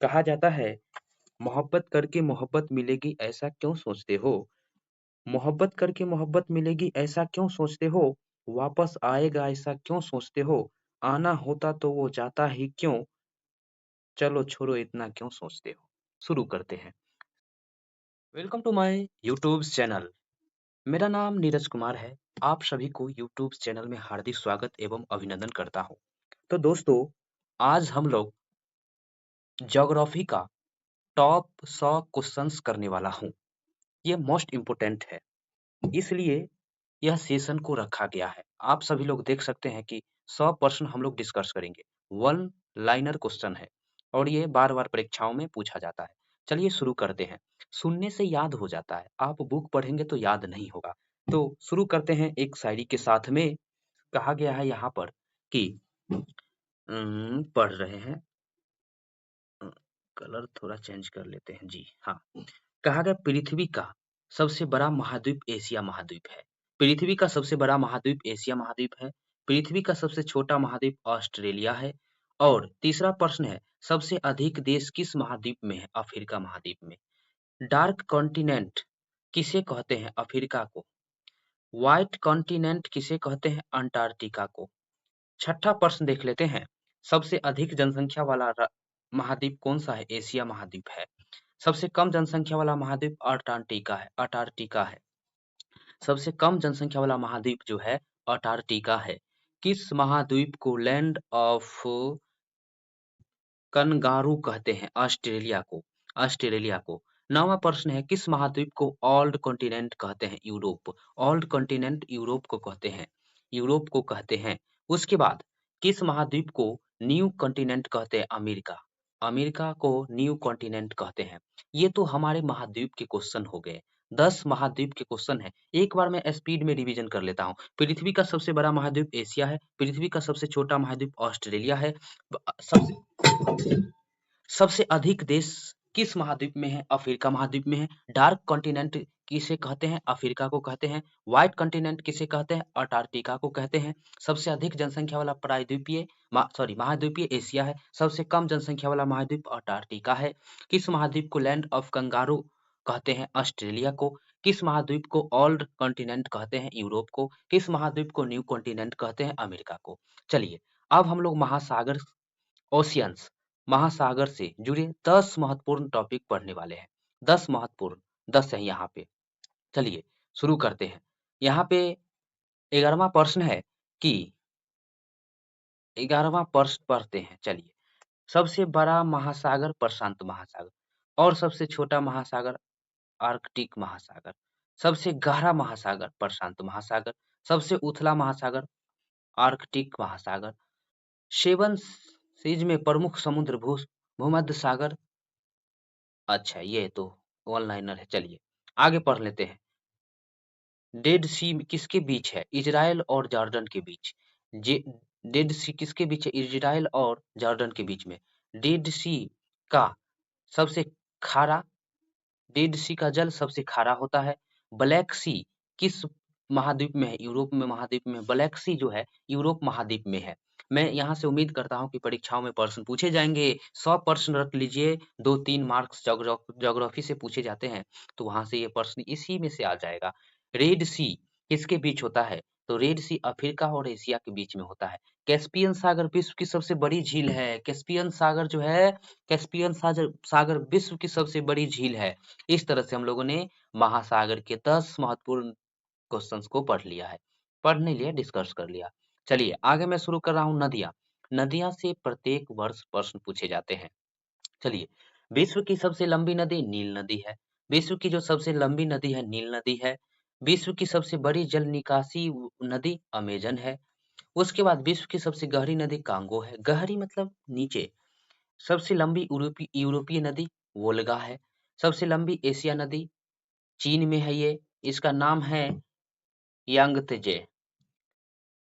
कहा जाता है, मोहब्बत करके मोहब्बत मिलेगी ऐसा क्यों सोचते हो? मोहब्बत करके मोहब्बत मिलेगी ऐसा क्यों सोचते हो? वापस आएगा ऐसा क्यों सोचते हो? आना होता तो वो जाता ही क्यों? चलो छोड़ो इतना क्यों सोचते हो? शुरू करते हैं। Welcome to my YouTube channel. मेरा नाम नीरज कुमार है। आप सभी को यूट्यूब चैनल में हार्दिक स्वागत एवं अभिनंदन करता हूँ। तो दोस्तों, आज हम लोग ज्योग्राफी का टॉप 100 क्वेश्चंस करने वाला हूँ। ये मोस्ट इम्पोर्टेंट है, इसलिए यह सेशन को रखा गया है। आप सभी लोग देख सकते हैं कि 100% हम लोग डिस्कस करेंगे। वन लाइनर क्वेश्चन है और ये बार-बार परीक्षाओं में पूछा जाता है। चलिए शुरू करते हैं। सुनने से याद हो जाता है, आप बुक पढ़ेंगे तो याद नहीं होगा। तो शुरू करते हैं एक शायरी के साथ में। कहा गया है यहाँ पर कि पढ़ रहे हैं। कलर थोड़ा चेंज कर लेते हैं जी। हाँ, कहा गया पृथ्वी का सबसे बड़ा महाद्वीप एशिया महाद्वीप है। पृथ्वी का सबसे बड़ा महाद्वीप एशिया महाद्वीप है। पृथ्वी का सबसे छोटा महाद्वीप ऑस्ट्रेलिया है। और तीसरा प्रश्न है, सबसे अधिक देश किस महाद्वीप में है? अफ्रीका महाद्वीप में। डार्क कॉन्टिनेंट किसे कहते हैं? अफ्रीका को। व्हाइट कॉन्टिनेंट किसे कहते हैं? अंटार्कटिका को। छठा प्रश्न देख लेते हैं। सबसे अधिक जनसंख्या वाला महाद्वीप कौन सा है? एशिया महाद्वीप है। सबसे कम जनसंख्या वाला महाद्वीप अंटार्कटिका है। सबसे कम जनसंख्या वाला महाद्वीप जो है अंटार्कटिका है। किस महाद्वीप को लैंड ऑफ कंगारू कहते हैं? ऑस्ट्रेलिया को। ऑस्ट्रेलिया को। नौवां प्रश्न है, किस महाद्वीप को ओल्ड कॉन्टिनेंट कहते हैं? यूरोप। ओल्ड कॉन्टिनेंट यूरोप को कहते हैं। यूरोप को कहते हैं। उसके बाद किस महाद्वीप को न्यू कॉन्टिनेंट कहते हैं? अमेरिका। अमेरिका को न्यू कॉन्टिनेंट कहते हैं। ये तो हमारे महाद्वीप के क्वेश्चन हो गए। 10 महाद्वीप के क्वेश्चन है। एक बार मैं स्पीड में रिवीजन कर लेता हूँ। पृथ्वी का सबसे बड़ा महाद्वीप एशिया है। पृथ्वी का सबसे छोटा महाद्वीप ऑस्ट्रेलिया है। सबसे सबसे अधिक देश किस महाद्वीप में है? अफ्रीका महाद्वीप में है। डार्क कॉन्टिनेंट किसे कहते हैं? अफ्रीका को कहते हैं। व्हाइट कॉन्टिनेंट किसे कहते हैं? अंटार्कटिका को कहते हैं। सबसे अधिक जनसंख्या वाला महाद्वीपीय एशिया है। सबसे कम जनसंख्या वाला महाद्वीप अंटार्कटिका है। किस महाद्वीप को लैंड ऑफ कंगारू कहते हैं? ऑस्ट्रेलिया को। किस महाद्वीप को ओल्ड कॉन्टिनेंट कहते हैं? यूरोप को। किस महाद्वीप को न्यू कॉन्टिनेंट कहते हैं? अमेरिका को। चलिए, अब हम लोग ओशियंस महासागर से जुड़े 10 महत्वपूर्ण टॉपिक पढ़ने वाले हैं। 10 महत्वपूर्ण, 10 है यहाँ पे। चलिए शुरू करते हैं। यहाँ पे 11वां प्रश्न है कि 11वां प्रश्न पढ़ते हैं। चलिए, सबसे बड़ा महासागर प्रशांत महासागर और सबसे छोटा महासागर आर्कटिक महासागर। सबसे गहरा महासागर प्रशांत महासागर। सबसे उथला महासागर आर्कटिक महासागर। सेवन सीज में प्रमुख समुद्र भूमध्य सागर। अच्छा, ये तो वन लाइनर है। चलिए आगे पढ़ लेते हैं। डेड सी किसके बीच है? इजराइल और जॉर्डन के बीच। जे डेड सी किसके बीच है? इजराइल और जॉर्डन के बीच में। डेड सी का सबसे खारा डेड सी का जल सबसे खारा होता है। ब्लैक सी किस महाद्वीप में है? यूरोप में महाद्वीप में। ब्लैक सी जो है यूरोप महाद्वीप में है। मैं यहाँ से उम्मीद करता हूँ कि परीक्षाओं में प्रश्न पूछे जाएंगे। 100 प्रश्न रख लीजिए। 2-3 मार्क्स ज्योग्राफी से पूछे जाते हैं, तो वहां से ये प्रश्न इसी में से आ जाएगा। रेड सी किसके बीच होता है? तो रेड सी अफ्रीका और एशिया के बीच में होता है। कैस्पियन सागर विश्व की सबसे बड़ी झील है। कैस्पियन सागर जो है, कैस्पियन सागर विश्व की सबसे बड़ी झील है। इस तरह से हम लोगों ने महासागर के 10 महत्वपूर्ण क्वेश्चंस को पढ़ लिया है। पढ़ नहीं लिया, डिस्कस कर लिया। चलिए आगे मैं शुरू कर रहा हूँ। नदियां। नदियां से प्रत्येक वर्ष प्रश्न पूछे जाते हैं। चलिए, विश्व की सबसे लंबी नदी नील नदी है। विश्व की जो सबसे लंबी नदी है नील नदी है। विश्व की सबसे बड़ी जल निकासी नदी अमेजन है। उसके बाद विश्व की सबसे गहरी नदी कांगो है। गहरी मतलब नीचे। सबसे लंबी यूरोपीय नदी वोल्गा है। सबसे लंबी एशिया नदी चीन में है ये। इसका नाम है यांगत्जे।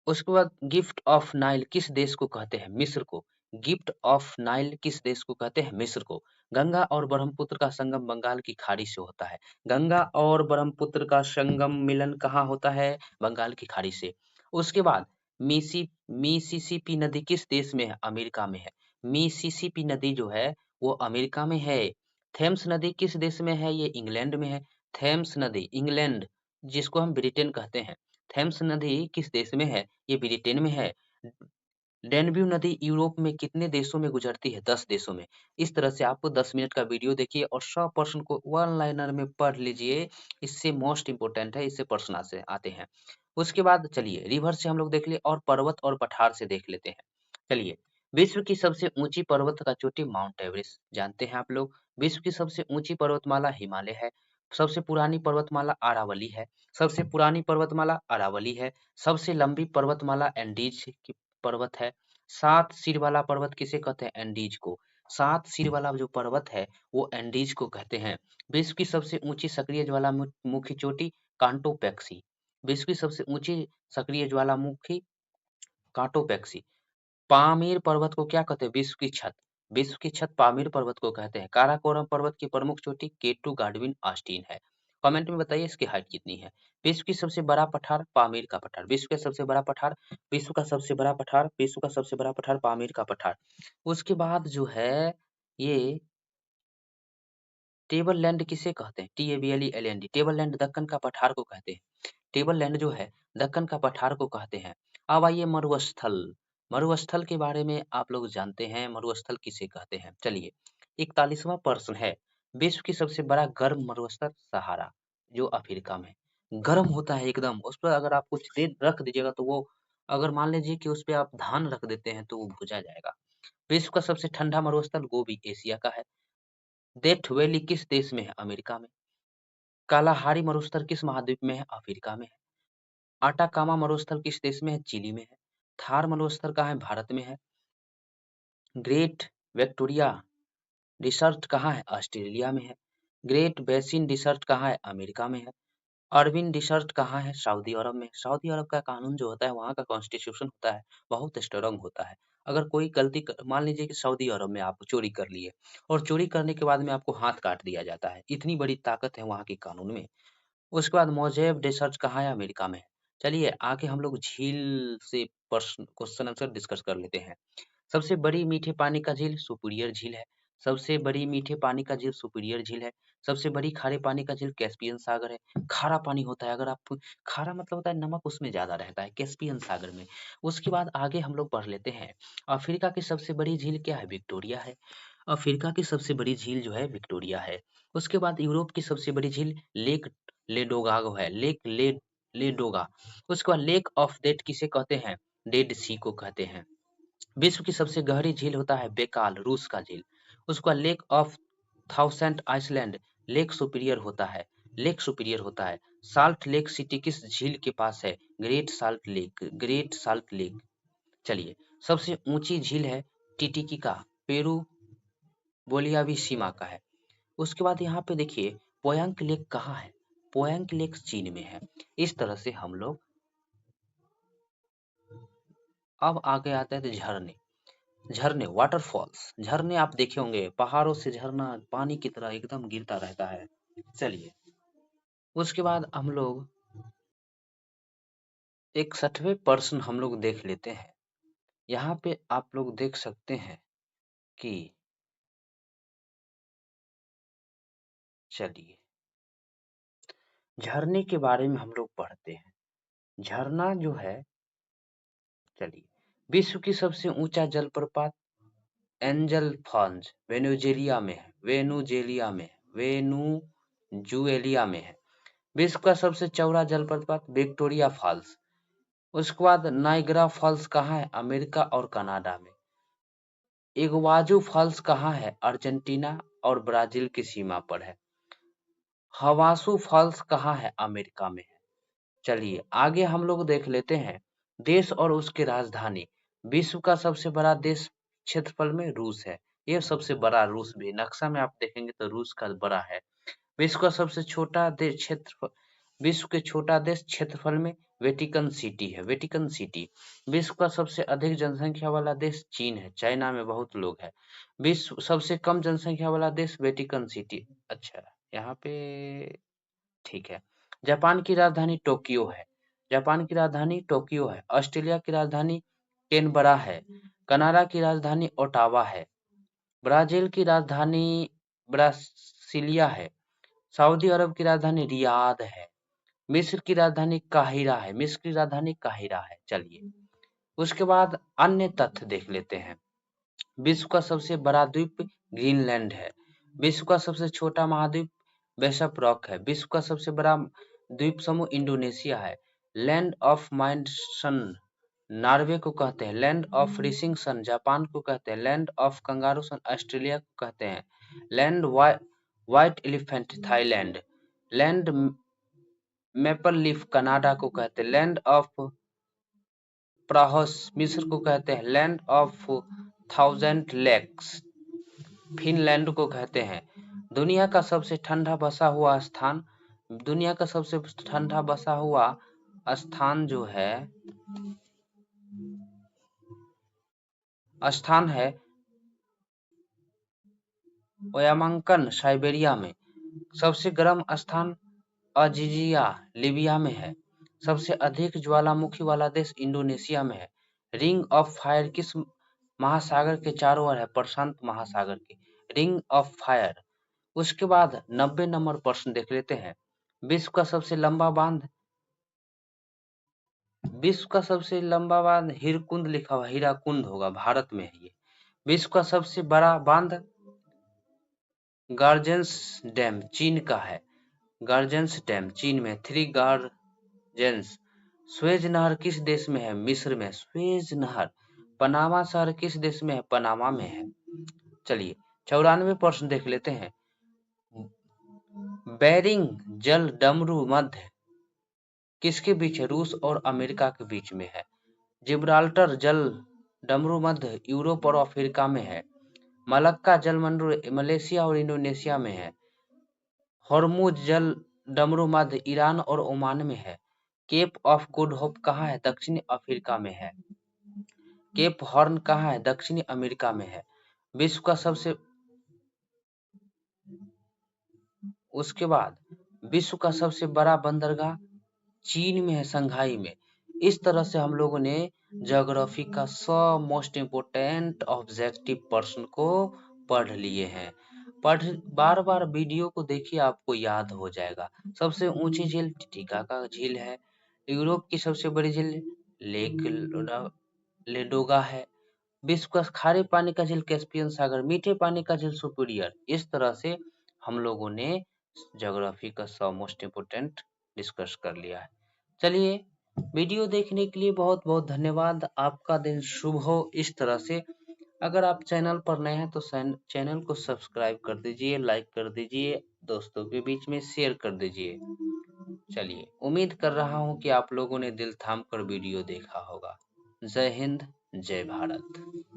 उसके बाद गिफ्ट ऑफ नाइल किस देश को कहते हैं? मिस्र को। गिफ्ट ऑफ नाइल किस देश को कहते हैं? मिस्र को। गंगा और ब्रह्मपुत्र का संगम बंगाल की खाड़ी से होता है। गंगा और ब्रह्मपुत्र का संगम मिलन कहाँ होता है? बंगाल की खाड़ी से। उसके बाद मिसिसिपी नदी किस देश में है? अमेरिका में है। मिसिसिपी नदी जो है वो अमेरिका में है। थेम्स नदी किस देश में है? ये इंग्लैंड में है। थेम्स नदी इंग्लैंड, जिसको हम ब्रिटेन कहते हैं। थेम्स नदी किस देश में है? ये ब्रिटेन में है। डैन्यूब नदी यूरोप में कितने देशों में गुजरती है? 10 देशों में। इस तरह से आपको 10 मिनट का वीडियो देखिए और 100 प्रश्न को वन लाइनर में पढ़ लीजिए। इससे मोस्ट इम्पोर्टेंट है, इससे प्रश्न से आते हैं। उसके बाद चलिए रिवर से हम लोग देख लिए और पर्वत और पठार से देख लेते हैं। चलिए, विश्व की सबसे ऊंची पर्वत का चोटी माउंट एवरेस्ट जानते हैं आप लोग। विश्व की सबसे ऊंची पर्वतमाला हिमालय है। सबसे पुरानी पर्वतमाला अरावली है। सबसे पुरानी पर्वतमाला अरावली है। सबसे लंबी पर्वतमाला एंडीज की पर्वत है। 7 सिर वाला पर्वत किसे कहते हैं? एंडीज को। 7 सिर वाला जो पर्वत है वो एंडीज को कहते हैं। विश्व की सबसे ऊंची सक्रिय ज्वालामुखी चोटी कांटोपैक्सी। विश्व की सबसे ऊंची सक्रिय ज्वालामुखी कांटोपैक्सी। पामीर पर्वत को क्या कहते हैं? विश्व की छत। विश्व की छत पामीर पर्वत को कहते हैं। काराकोरम पर्वत की प्रमुख चोटी केटू गाडविन ऑस्टिन है। कमेंट में बताइए इसकी हाइट कितनी है। विश्व की सबसे बड़ा पठार पामीर का पठार। विश्व का सबसे बड़ा पठार, विश्व का सबसे बड़ा पठार, विश्व का सबसे बड़ा पठार पामीर का पठार। उसके बाद जो है ये टेबल लैंड किसे कहते हैं? TABLELAND, टेबल लैंड दक्कन का पठार को कहते हैं। टेबल लैंड जो है दक्कन का पठार को कहते हैं। अब आइए मरुस्थल। मरुस्थल के बारे में आप लोग जानते हैं, मरुस्थल किसे कहते हैं? चलिए, 41वां प्रश्न है। विश्व की सबसे बड़ा गर्म मरुस्थल सहारा, जो अफ्रीका में गर्म होता है एकदम। उस पर अगर आप कुछ देर रख दीजिएगा तो वो, अगर मान लीजिए कि उस पे आप धान रख देते हैं तो वो भुजा जाएगा। विश्व का सबसे ठंडा मरुस्थल गोबी एशिया का है। डेथ वैली किस देश में है? अमेरिका में। कालाहारी मरुस्थल किस महाद्वीप में है? अफ्रीका में है। आटाकामा मरुस्थल किस देश में है? चिली में है। थार मरुस्थल कहाँ है? भारत में है। ग्रेट विक्टोरिया रिसर्च कहाँ है? ऑस्ट्रेलिया में है। ग्रेट बेसिन रिसर्च कहाँ है? अमेरिका में है। अरविंद रिसर्च कहाँ है? सऊदी अरब में। सऊदी अरब का कानून जो होता है, वहाँ का कॉन्स्टिट्यूशन होता है, बहुत स्ट्रांग होता है। अगर कोई गलती मान लीजिए कि सऊदी अरब में आप चोरी कर लिए और चोरी करने के बाद में आपको हाथ काट दिया जाता है, इतनी बड़ी ताकत है वहाँ के कानून में। उसके बाद मोजेब रिसर्च कहाँ है? अमेरिका में है। चलिए आगे हम लोग झील से प्रश्न क्वेश्चन आंसर डिस्कस कर लेते हैं। सबसे बड़ी मीठे पानी का झील सुपीरियर झील है। सबसे बड़ी मीठे पानी का झील सुपीरियर झील है। सबसे बड़ी खारे पानी का झील कैस्पियन सागर है। खारा पानी होता है, अगर आप खारा मतलब होता है नमक उसमें ज्यादा रहता है कैस्पियन सागर में। उसके बाद आगे हम लोग पढ़ लेते हैं। अफ्रीका की सबसे बड़ी झील क्या है? विक्टोरिया है। अफ्रीका की सबसे बड़ी झील जो है विक्टोरिया है। उसके बाद यूरोप की सबसे बड़ी झील लेक लेडोगागो है। लेडोगा। उसके बाद लेक ऑफ डेथ किसे कहते हैं? डेड सी को कहते हैं। विश्व की सबसे गहरी झील होता है बेकाल, रूस का झील। उसके बाद lake of thousand island, Lake Superior होता है। लेक सुपीरियर होता है। साल्ट लेक सिटी किस झील के पास है? Great salt lake. Great salt lake. चलिए, सबसे ऊंची झील है टिटिकिका, पेरू बोलियावी सीमा का है। उसके बाद यहाँ पे देखिए पोयांग लेक कहाँ है? पोयांग लेक चीन में है। इस तरह से हम लोग अब आगे आते हैं तो झरने। झरने वाटरफॉल्स, झरने आप देखे होंगे, पहाड़ों से झरना पानी की तरह एकदम गिरता रहता है। चलिए, उसके बाद हम लोग 61वें प्रश्न हम लोग देख लेते हैं। यहाँ पे आप लोग देख सकते हैं कि चलिए झरने के बारे में हम लोग पढ़ते हैं। झरना जो है, चलिए, विश्व की सबसे ऊंचा जलप्रपात एंजल फॉल्स वेनेजुएला में है। वेनुजुएलिया में है। विश्व का सबसे चौड़ा जलप्रपात विक्टोरिया फॉल्स। उसके बाद नाइग्रा फॉल्स कहाँ है? अमेरिका और कनाडा में। इग्वाजू फॉल्स कहाँ है? अर्जेंटीना और ब्राजील की सीमा पर है। हवासू फॉल्स कहाँ है? अमेरिका में है। चलिए आगे हम लोग देख लेते हैं देश और उसकी राजधानी। विश्व का सबसे बड़ा देश क्षेत्रफल में रूस है। ये सबसे बड़ा रूस भी, नक्शा में आप देखेंगे तो रूस का बड़ा है। विश्व का सबसे छोटा देश क्षेत्र, विश्व के छोटा देश क्षेत्रफल में वेटिकन सिटी है। Vatican city. विश्व का सबसे अधिक जनसंख्या वाला देश चीन है। चाइना में बहुत लोग हैं। विश्व सबसे कम जनसंख्या वाला देश वेटिकन सिटी। अच्छा, यहाँ पे ठीक है। जापान की राजधानी टोक्यो है। जापान की राजधानी टोक्यो है। ऑस्ट्रेलिया की राजधानी कैनबरा है। कनाडा की राजधानी ओटावा है। ब्राजील की राजधानी ब्रासिलिया है। सऊदी अरब की राजधानी रियाद है। मिस्र की राजधानी काहिरा है। मिस्र की राजधानी काहिरा है। चलिए, उसके बाद अन्य तथ्य देख लेते हैं। विश्व का सबसे बड़ा द्वीप ग्रीनलैंड है। विश्व का सबसे छोटा महाद्वीप बेशप रॉक है। विश्व का सबसे बड़ा द्वीप समूह इंडोनेशिया है। Land of midnight sun Norway को कहते हैं। Land of rising sun Japan को कहते हैं। Land of kangaroos Australia को कहते हैं। Land white elephant Thailand. Land maple leaf Canada को कहते हैं। लैंड ऑफ प्राहोस मिस्र को कहते हैं। Land of thousand lakes Finland को कहते हैं। दुनिया का सबसे ठंडा बसा हुआ स्थान दुनिया का सबसे ठंडा बसा हुआ स्थान जो है ओयामंकन साइबेरिया में। सबसे गर्म स्थान अजीजिया लीबिया में है। सबसे अधिक ज्वालामुखी वाला देश इंडोनेशिया में है। रिंग ऑफ फायर किस महासागर के चारों ओर है? प्रशांत महासागर की रिंग ऑफ फायर। उसके बाद 90 नंबर प्रश्न देख लेते हैं। विश्व का सबसे लंबा बांध हीरकुंड लिखा हुआ हीराकुंड होगा, भारत में है ये। विश्व का सबसे बड़ा बांध गार्जेंस डैम चीन का है। गार्जेंस डैम चीन में, थ्री गार्जेंस। स्वेज नहर किस देश में है? मिस्र में। स्वेज नहर। पनामा शहर किस देश में है? पनामा में है। चलिए, 94 प्रश्न देख लेते हैं। बेरिंग जल डमरू मध्य किसके बीच है? रूस और अमेरिका के बीच में है। जिब्राल्टर जल डमरू मध्य यूरोप और अफ्रीका में है। मलक्का जल डमरू मलेशिया और इंडोनेशिया में है। हॉर्मुज जल डमरू मध्य ईरान और ओमान में है। केप ऑफ गुड होप कहाँ है? दक्षिणी अफ्रीका में है। केप हॉर्न कहाँ है? दक्षिणी अमेरिका में है। विश्व का सबसे उसके बाद विश्व का सबसे बड़ा बंदरगाह चीन में है, संघाई में। इस तरह से हम लोगों ने ज्योग्राफी का 100 मोस्ट इम्पोर्टेंट ऑब्जेक्टिव प्रश्न को पढ़ लिए हैं। बार बार वीडियो को देखिए, आपको याद हो जाएगा। सबसे ऊंची झील टिटिकाका झील है। यूरोप की सबसे बड़ी झील लेक लेडोगा है। विश्व का खारे पानी का झील कैस्पियन सागर। मीठे पानी का झील सुपीरियर। इस तरह से हम लोगों ने ज्योग्राफी का 100 मोस्ट इम्पोर्टेंट डिस्कस कर लिया है। चलिए, वीडियो देखने के लिए बहुत बहुत धन्यवाद। आपका दिन शुभ हो। इस तरह से अगर आप चैनल पर नए हैं तो चैनल को सब्सक्राइब कर दीजिए, लाइक कर दीजिए, दोस्तों के बीच में शेयर कर दीजिए। चलिए, उम्मीद कर रहा हूँ कि आप लोगों ने दिल थाम कर वीडियो देखा होगा। जय हिंद, जय भारत।